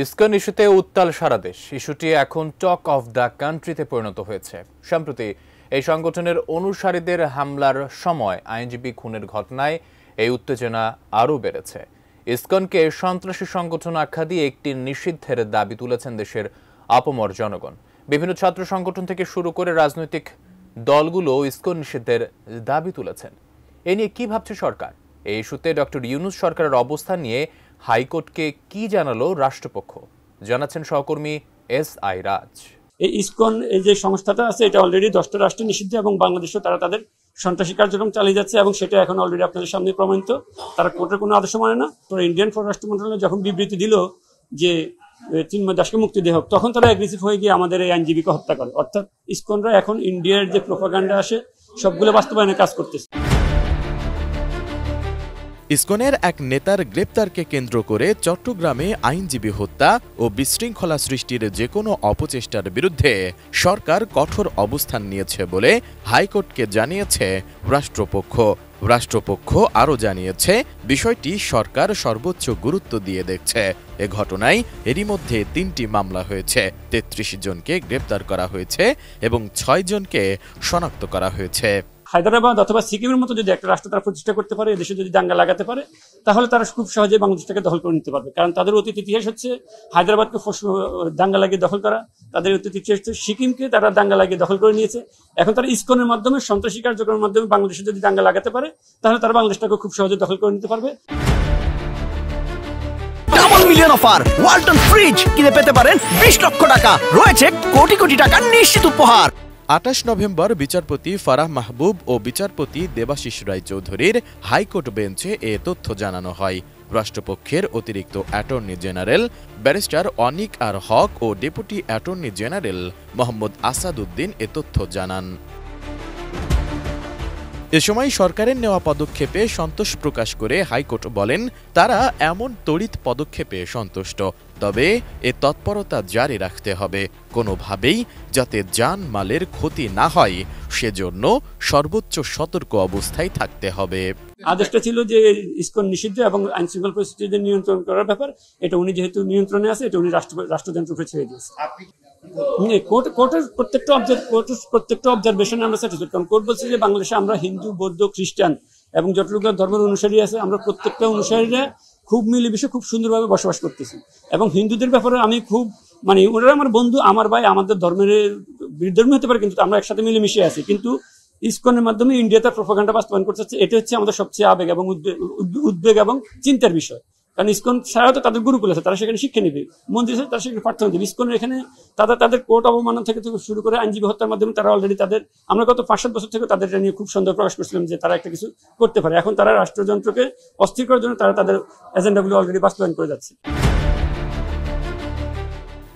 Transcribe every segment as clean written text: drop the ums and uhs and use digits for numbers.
ISKCON ইস্যুতে উত্তাল সারা দেশ। ইস্যুটি এখন টক অফ দ্য কান্ট্রিতে পরিণত হয়েছে। সম্প্রতি এই সংগঠনের অনুসারীদের হামলার সময় আইনজীবী খুনের ঘটনায় এই উত্তেজনা আরও বেড়েছে। ইসকনকে সন্ত্রাসী সংগঠন আখ্যা দিয়ে একটি নিষিদ্ধের দাবি তুলেছেন দেশের আপামর জনগণ। বিভিন্ন ছাত্র সংগঠন থেকে শুরু করে রাজনৈতিক দলগুলো ইসকন নিষিদ্ধের দাবি তুলেছেন। এ নিয়ে কি ভাবছে সরকার? এই ইস্যুতে ডক্টর ইউনূস সরকারের অবস্থান নিয়ে হাইকোর্টকে কি জানালো রাষ্ট্রপক্ষ, জানাচ্ছেন সহকর্মী এস.আই. রাজ। এই ইসকন এই যে সংস্থাটা আছে এটা অলরেডি 10টা রাষ্ট্রে নিষিদ্ধ এবং বাংলাদেশও তারা তাদের সন্ত্রাসী কার্যক্রম চালিয়ে যাচ্ছে এবং সেটা এখন অলরেডি আপনাদের সামনে প্রমাণিত। তারা কোর্টের কোনো আদেশ মানে না। তো ইন্ডিয়ান পররাষ্ট্র মন্ত্রণালয় যখন বিবৃতি দিল যে চিন্ময় দাসকে মুক্তি দেওয়া হোক, তখন তারা অ্যাগ্রেসিভ হয়ে গিয়ে আমাদের এই আইনজীবীকে হত্যা করে। অর্থাৎ ইসকনরা এখন ইন্ডিয়ার যে প্রোপাগান্ডা আসে সবগুলো বাস্তবায়নে কাজ করতেছে। ইসকনের এক নেতার গ্রেপ্তারকে কেন্দ্র করে চট্টগ্রামে আইনজীবী হত্যা ও বিশৃঙ্খলা সৃষ্টির যে কোনো অপচেষ্টার বিরুদ্ধে সরকার কঠোর অবস্থান নিয়েছে বলে হাইকোর্টকে জানিয়েছে রাষ্ট্রপক্ষ। রাষ্ট্রপক্ষ আরও জানিয়েছে বিষয়টি সরকার সর্বোচ্চ গুরুত্ব দিয়ে দেখছে। এ ঘটনায় এরই মধ্যে 3টি মামলা হয়েছে, 33 জনকে গ্রেপ্তার করা হয়েছে এবং 6 জনকে শনাক্ত করা হয়েছে। হায়দ্রাবাদ অথবা সিকিমের মতো যদি একটা রাষ্ট্র তারা প্রতিষ্ঠা করতে পারে, এদেশে যদি দাঙ্গা লাগাতে পারে, তাহলে তারা খুব সহজে বাংলাদেশটাকে দখল করে নিতে পারবে। কারণ তাদের অতীত ইতিহাস হচ্ছে হায়দ্রাবাদকে দাঙ্গা লাগিয়ে দখল করা, তাদের অতীত ইতিহাস হচ্ছে সিকিমকে তারা দাঙ্গা লাগিয়ে দখল করে নিয়েছে। এখন তারা ইসকনের মাধ্যমে সন্ত্রাসী কার্যক্রমের মাধ্যমে বাংলাদেশে যদি দাঙ্গা লাগাতে পারে, তাহলে তারা বাংলাদেশটাকে খুব সহজে দখল করে নিতে পারবে। Double million offer Walton fridge কিনে পেতে পারেন 20 লক্ষ টাকা, রয়েছে কোটি কোটি টাকার নিশ্চিত উপহার। 28 নভেম্বর বিচারপতি ফারাহ মাহবুব ও বিচারপতি দেবাশিস রায় চৌধুরীর হাইকোর্ট বেঞ্চে এ তথ্য জানানো হয়। রাষ্ট্রপক্ষের অতিরিক্ত attorney general barrister Anik R Haque ও deputy attorney general Mohammad Asad Uddin এ তথ্য জানান। এ সময় সরকারের নেওয়া পদক্ষেপে সন্তোষ প্রকাশ করে হাইকোর্ট বলেন, তারা এমন তড়িৎ পদক্ষেপে সন্তুষ্ট, তবে এ তৎপরতা জারি রাখতে হবে, কোনোভাবেই যাতে জানমালের ক্ষতি না হয় সেজন্য সর্বোচ্চ সতর্ক অবস্থায় থাকতে হবে। আদেশটা ছিল যে ইসকন নিষিদ্ধ এবং আইন শৃঙ্খলা পরিস্থিতি নিয়ন্ত্রণ করার ব্যাপার, এটা উনি যেহেতু নিয়ন্ত্রণে আছে, এটা উনি রাষ্ট্রযন্ত্রের উপরে ছেড়ে দিয়েছে। কোর্টের প্রত্যেকটা অবজারভেশনে আমরা স্যাটিসফাইড, কারণ কোর্ট বলছে যে বাংলাদেশে আমরা হিন্দু, বৌদ্ধ, খ্রিস্টান এবং যতটুকু ধর্মের অনুসারী আছে, আমরা প্রত্যেকটা অনুসারীরা খুব মিলেমিশে খুব সুন্দরভাবে বসবাস করতেছি। এবং হিন্দুদের ব্যাপারে আমি খুব ওনারা আমার বন্ধু, আমার ভাই, আমাদের ধর্মের বিধর্মী হতে পারে, কিন্তু আমরা একসাথে মিলেমিশে আছি। কিন্তু ইসকনের মাধ্যমে ইন্ডিয়া তার প্রোপাগান্ডা বাস্তবায়ন করতে হচ্ছে, এটা হচ্ছে আমাদের সবচেয়ে আবেগ এবং উদ্বেগ এবং চিন্তার বিষয়। কারণ ইসকন ছাড়াও তো তাদের গুরুকুল আছে, তারা সেখানে শিক্ষা নেবে, মন্দির আছে তারা সেখানে প্রার্থনা দেবে। ইসকনের এখানে তাদের কোর্ট অবমাননা থেকে শুরু করে আইনজীবী হত্যার মাধ্যমে তারা অলরেডি আমরা গত 5-7 বছর থেকে তাদের নিয়ে খুব সন্দেহ প্রকাশ করছিলাম যে তারা একটা কিছু করতে পারে। এখন তারা রাষ্ট্রযন্ত্রকে অস্থির করার জন্য তারা তাদের এজেন্ডাগুলো অলরেডি বাস্তবায়ন করে যাচ্ছে।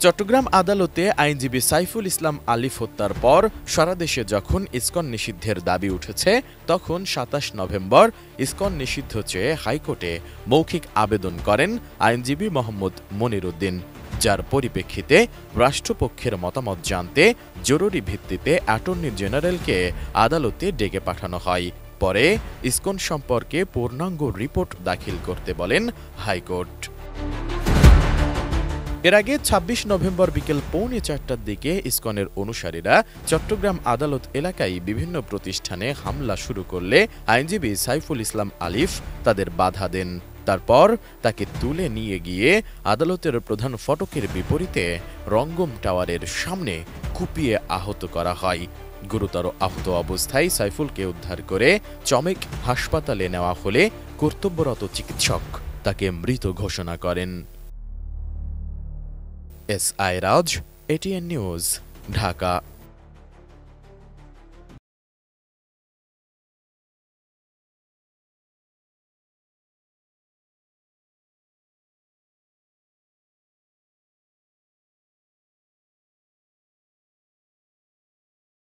চট্টগ্রাম আদালতে আইনজীবী সাইফুল ইসলাম আলিফ হত্যার পর সারা দেশে যখন ইসকন নিষিদ্ধের দাবি উঠেছে, তখন 27 নভেম্বর ইসকন নিষিদ্ধ চেয়ে হাইকোর্টে মৌখিক আবেদন করেন আইনজীবী মোহাম্মদ মনির উদ্দিন, যার পরিপ্রেক্ষিতে রাষ্ট্রপক্ষের মতামত জানতে জরুরি ভিত্তিতে অ্যাটর্নি জেনারেলকে আদালতে ডেকে পাঠানো হয়। পরে ইসকন সম্পর্কে পূর্ণাঙ্গ রিপোর্ট দাখিল করতে বলেন হাইকোর্ট। এর আগে 26 নভেম্বর বিকেল 3:45টার দিকে ইসকনের অনুসারীরা চট্টগ্রাম আদালত এলাকায় বিভিন্ন প্রতিষ্ঠানে হামলা শুরু করলে আইনজীবী সাইফুল ইসলাম আলিফ তাদের বাধা দেন। তারপর তাকে তুলে নিয়ে গিয়ে আদালতের প্রধান ফটকের বিপরীতে রঙ্গম টাওয়ারের সামনে কুপিয়ে আহত করা হয়। গুরুতর আহত অবস্থায় সাইফুলকে উদ্ধার করে চমেক হাসপাতালে নেওয়া হলে কর্তব্যরত চিকিৎসক তাকে মৃত ঘোষণা করেন। এস.আই. রাজ, এটিএন নিউজ, ঢাকা।